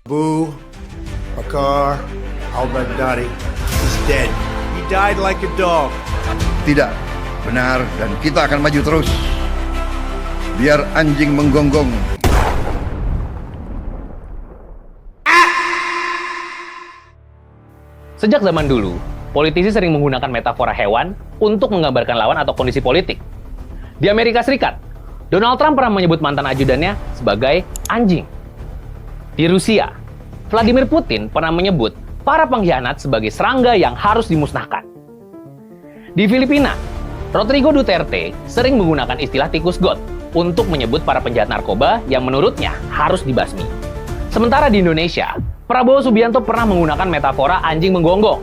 Abu Bakar al-Baghdadi is dead. He died like a dog. Tidak, benar, dan kita akan maju terus. Biar anjing menggonggong. Sejak zaman dulu, politisi sering menggunakan metafora hewan untuk menggambarkan lawan atau kondisi politik. Di Amerika Serikat, Donald Trump pernah menyebut mantan ajudannya sebagai anjing. Di Rusia, Vladimir Putin pernah menyebut para pengkhianat sebagai serangga yang harus dimusnahkan. Di Filipina, Rodrigo Duterte sering menggunakan istilah tikus got untuk menyebut para penjahat narkoba yang menurutnya harus dibasmi. Sementara di Indonesia, Prabowo Subianto pernah menggunakan metafora anjing menggonggong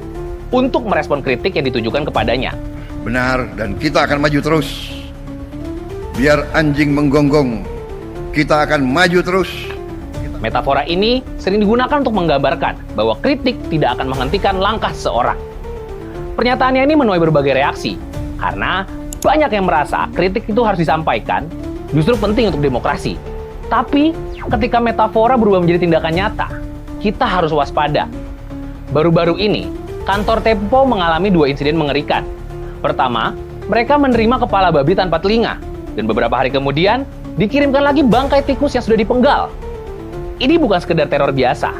untuk merespon kritik yang ditujukan kepadanya. Benar, dan kita akan maju terus. Biar anjing menggonggong, kita akan maju terus. Metafora ini sering digunakan untuk menggambarkan bahwa kritik tidak akan menghentikan langkah seseorang. Pernyataannya ini menuai berbagai reaksi, karena banyak yang merasa kritik itu harus disampaikan, justru penting untuk demokrasi. Tapi, ketika metafora berubah menjadi tindakan nyata, kita harus waspada. Baru-baru ini, kantor Tempo mengalami 2 insiden mengerikan. Pertama, mereka menerima kepala babi tanpa telinga, dan beberapa hari kemudian, dikirimkan lagi bangkai tikus yang sudah dipenggal. Ini bukan sekedar teror biasa.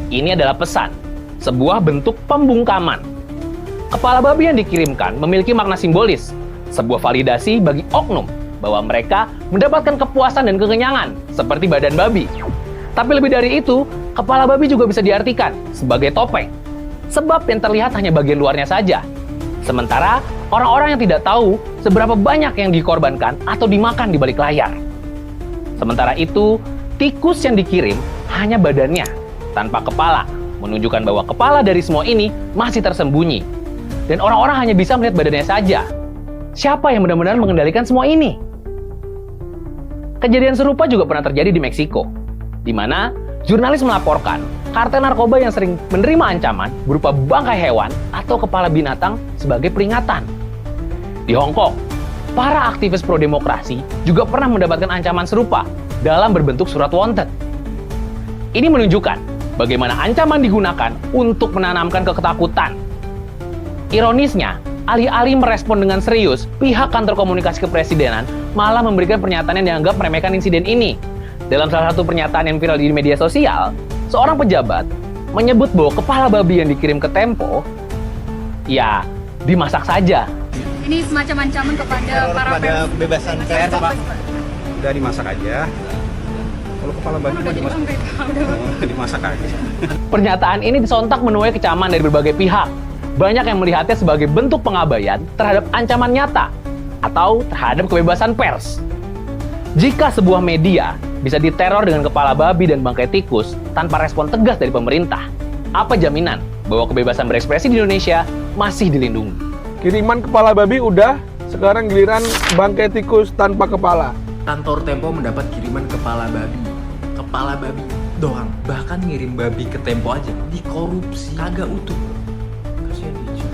Ini adalah pesan, sebuah bentuk pembungkaman. Kepala babi yang dikirimkan memiliki makna simbolis, sebuah validasi bagi oknum bahwa mereka mendapatkan kepuasan dan kekenyangan, seperti badan babi. Tapi lebih dari itu, kepala babi juga bisa diartikan sebagai topeng. Sebab yang terlihat hanya bagian luarnya saja. Sementara, orang-orang yang tidak tahu seberapa banyak yang dikorbankan atau dimakan di balik layar. Sementara itu, tikus yang dikirim hanya badannya, tanpa kepala, menunjukkan bahwa kepala dari semua ini masih tersembunyi. Dan orang-orang hanya bisa melihat badannya saja. Siapa yang benar-benar mengendalikan semua ini? Kejadian serupa juga pernah terjadi di Meksiko, di mana jurnalis melaporkan kartel narkoba yang sering menerima ancaman berupa bangkai hewan atau kepala binatang sebagai peringatan. Di Hong Kong, para aktivis pro-demokrasi juga pernah mendapatkan ancaman serupa dalam berbentuk surat wanted. Ini menunjukkan bagaimana ancaman digunakan untuk menanamkan ketakutan. Ironisnya, alih-alih merespon dengan serius, pihak kantor komunikasi kepresidenan malah memberikan pernyataan yang dianggap meremehkan insiden ini. Dalam salah satu pernyataan yang viral di media sosial, seorang pejabat menyebut bahwa kepala babi yang dikirim ke Tempo, ya, dimasak saja. Ini semacam ancaman kepada para kebebasan pers, Pak. Udah dimasak aja. Kalau kepala babi mah dimasak aja. Pernyataan ini disontak menuai kecaman dari berbagai pihak. Banyak yang melihatnya sebagai bentuk pengabaian terhadap ancaman nyata atau terhadap kebebasan pers. Jika sebuah media bisa diteror dengan kepala babi dan bangkai tikus tanpa respon tegas dari pemerintah, apa jaminan bahwa kebebasan berekspresi di Indonesia masih dilindungi? Kiriman kepala babi udah, sekarang giliran bangkai tikus tanpa kepala. Kantor Tempo mendapat kiriman kepala babi doang. Bahkan ngirim babi ke Tempo aja dikorupsi, kagak utuh. Kasihan dia.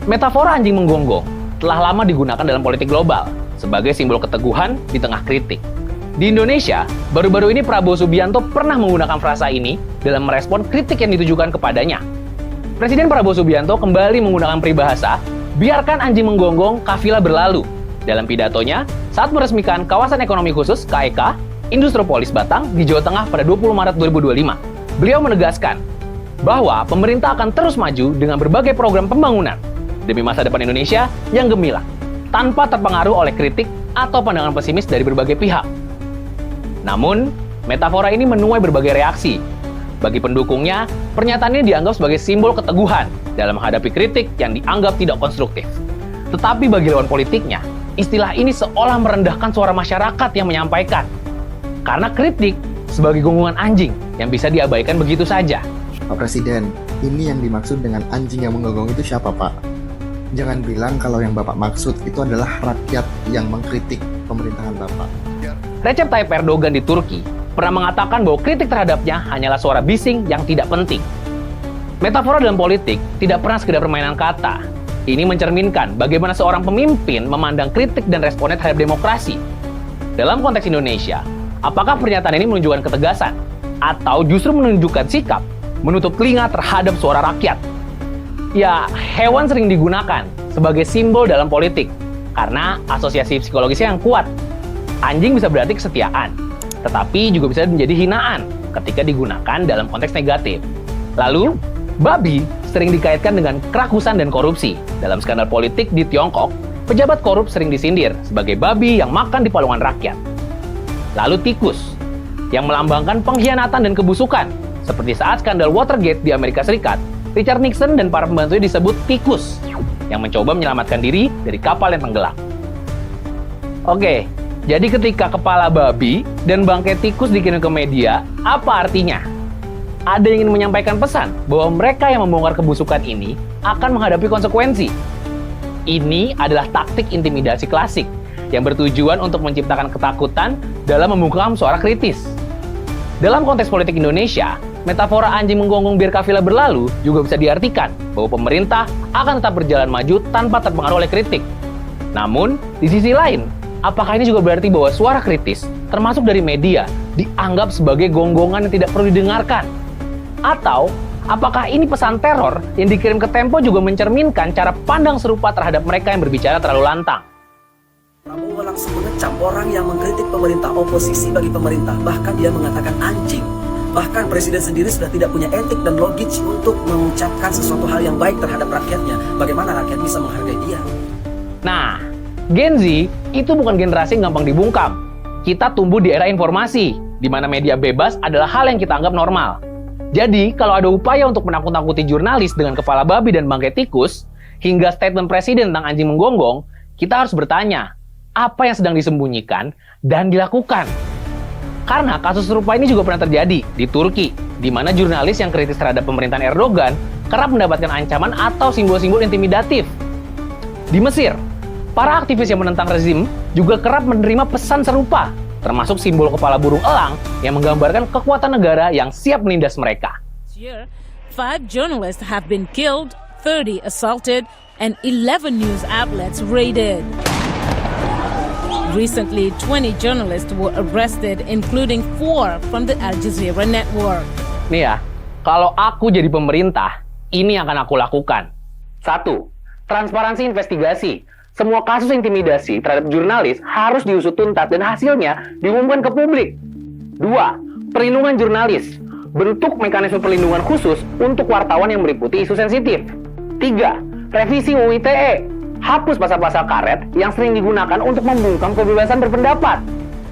Metafora anjing menggonggong telah lama digunakan dalam politik global sebagai simbol keteguhan di tengah kritik. Di Indonesia, baru-baru ini Prabowo Subianto pernah menggunakan frasa ini dalam merespon kritik yang ditujukan kepadanya. Presiden Prabowo Subianto kembali menggunakan peribahasa, biarkan anjing menggonggong, kafilah berlalu. Dalam pidatonya, saat meresmikan Kawasan Ekonomi Khusus (KEK) Industriopolis Batang di Jawa Tengah pada 20 Maret 2025, beliau menegaskan bahwa pemerintah akan terus maju dengan berbagai program pembangunan demi masa depan Indonesia yang gemilang, tanpa terpengaruh oleh kritik atau pandangan pesimis dari berbagai pihak. Namun, metafora ini menuai berbagai reaksi. Bagi pendukungnya, pernyataan ini dianggap sebagai simbol keteguhan dalam menghadapi kritik yang dianggap tidak konstruktif. Tetapi bagi lawan politiknya, istilah ini seolah merendahkan suara masyarakat yang menyampaikan. Karena kritik sebagai gonggongan anjing yang bisa diabaikan begitu saja. Pak Presiden, ini yang dimaksud dengan anjing yang menggonggong itu siapa, Pak? Jangan bilang kalau yang Bapak maksud itu adalah rakyat yang mengkritik pemerintahan Bapak. Recep Tayyip Erdogan di Turki pernah mengatakan bahwa kritik terhadapnya hanyalah suara bising yang tidak penting. Metafora dalam politik tidak pernah sekedar permainan kata. Ini mencerminkan bagaimana seorang pemimpin memandang kritik dan responnya terhadap demokrasi. Dalam konteks Indonesia, apakah pernyataan ini menunjukkan ketegasan atau justru menunjukkan sikap menutup telinga terhadap suara rakyat. Ya, hewan sering digunakan sebagai simbol dalam politik karena asosiasi psikologisnya yang kuat. Anjing bisa berarti kesetiaan, tetapi juga bisa menjadi hinaan ketika digunakan dalam konteks negatif. Lalu, babi sering dikaitkan dengan kerakusan dan korupsi. Dalam skandal politik di Tiongkok, pejabat korup sering disindir sebagai babi yang makan di palungan rakyat. Lalu tikus, yang melambangkan pengkhianatan dan kebusukan, seperti saat skandal Watergate di Amerika Serikat, Richard Nixon dan para pembantunya disebut tikus, yang mencoba menyelamatkan diri dari kapal yang tenggelam. Oke, jadi ketika kepala babi dan bangkai tikus dikirim ke media, apa artinya? Ada yang ingin menyampaikan pesan bahwa mereka yang membongkar kebusukan ini akan menghadapi konsekuensi. Ini adalah taktik intimidasi klasik yang bertujuan untuk menciptakan ketakutan dalam membungkam suara kritis. Dalam konteks politik Indonesia, metafora anjing menggonggong biar kafilah berlalu juga bisa diartikan bahwa pemerintah akan tetap berjalan maju tanpa terpengaruh oleh kritik. Namun, di sisi lain, apakah ini juga berarti bahwa suara kritis, termasuk dari media, dianggap sebagai gonggongan yang tidak perlu didengarkan? Atau, apakah ini pesan teror yang dikirim ke Tempo juga mencerminkan cara pandang serupa terhadap mereka yang berbicara terlalu lantang? Prabowo langsung mengecam orang yang mengkritik pemerintah, oposisi bagi pemerintah, bahkan dia mengatakan anjing. Bahkan presiden sendiri sudah tidak punya etik dan logis untuk mengucapkan sesuatu hal yang baik terhadap rakyatnya. Bagaimana rakyat bisa menghargai dia? Nah, Gen Z itu bukan generasi yang gampang dibungkam. Kita tumbuh di era informasi, di mana media bebas adalah hal yang kita anggap normal. Jadi, kalau ada upaya untuk menakut-nakuti jurnalis dengan kepala babi dan bangkai tikus, hingga statement presiden tentang anjing menggonggong, kita harus bertanya, apa yang sedang disembunyikan dan dilakukan? Karena kasus serupa ini juga pernah terjadi di Turki, di mana jurnalis yang kritis terhadap pemerintahan Erdogan kerap mendapatkan ancaman atau simbol-simbol intimidatif. Di Mesir, para aktivis yang menentang rezim juga kerap menerima pesan serupa, termasuk simbol kepala burung elang yang menggambarkan kekuatan negara yang siap menindas mereka. 5 journalists have been killed, 30 assaulted, and 11 news outlets raided. Recently, 20 journalists were arrested, including 4 from the Al Jazeera network. Nih ya, kalau aku jadi pemerintah, ini yang akan aku lakukan. 1. Transparansi investigasi. Semua kasus intimidasi terhadap jurnalis harus diusut tuntas dan hasilnya diumumkan ke publik. 2. Perlindungan jurnalis. Bentuk mekanisme perlindungan khusus untuk wartawan yang meliputi isu sensitif. 3. Revisi UU ITE. Hapus pasal-pasal karet yang sering digunakan untuk membungkam kebebasan berpendapat.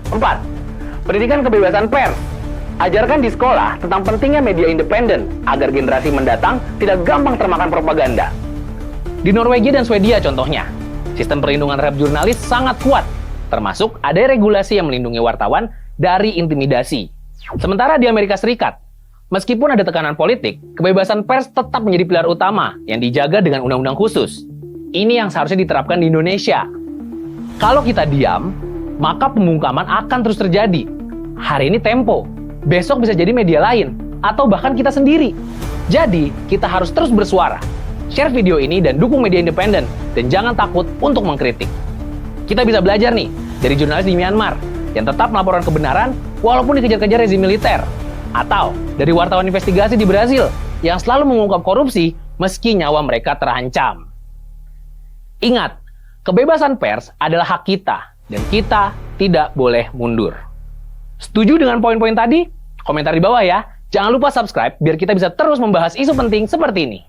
4. Pendidikan kebebasan pers. Ajarkan di sekolah tentang pentingnya media independen agar generasi mendatang tidak gampang termakan propaganda. Di Norwegia dan Swedia contohnya, sistem perlindungan terhadap jurnalis sangat kuat, termasuk ada regulasi yang melindungi wartawan dari intimidasi. Sementara di Amerika Serikat, meskipun ada tekanan politik, kebebasan pers tetap menjadi pilar utama yang dijaga dengan undang-undang khusus. Ini yang seharusnya diterapkan di Indonesia. Kalau kita diam, maka pembungkaman akan terus terjadi. Hari ini Tempo, besok bisa jadi media lain, atau bahkan kita sendiri. Jadi, kita harus terus bersuara. Share video ini dan dukung media independen, dan jangan takut untuk mengkritik. Kita bisa belajar nih, dari jurnalis di Myanmar, yang tetap melaporkan kebenaran walaupun dikejar-kejar rezim militer. Atau dari wartawan investigasi di Brazil, yang selalu mengungkap korupsi meski nyawa mereka terancam. Ingat, kebebasan pers adalah hak kita, dan kita tidak boleh mundur. Setuju dengan poin-poin tadi? Komentar di bawah ya. Jangan lupa subscribe biar kita bisa terus membahas isu penting seperti ini.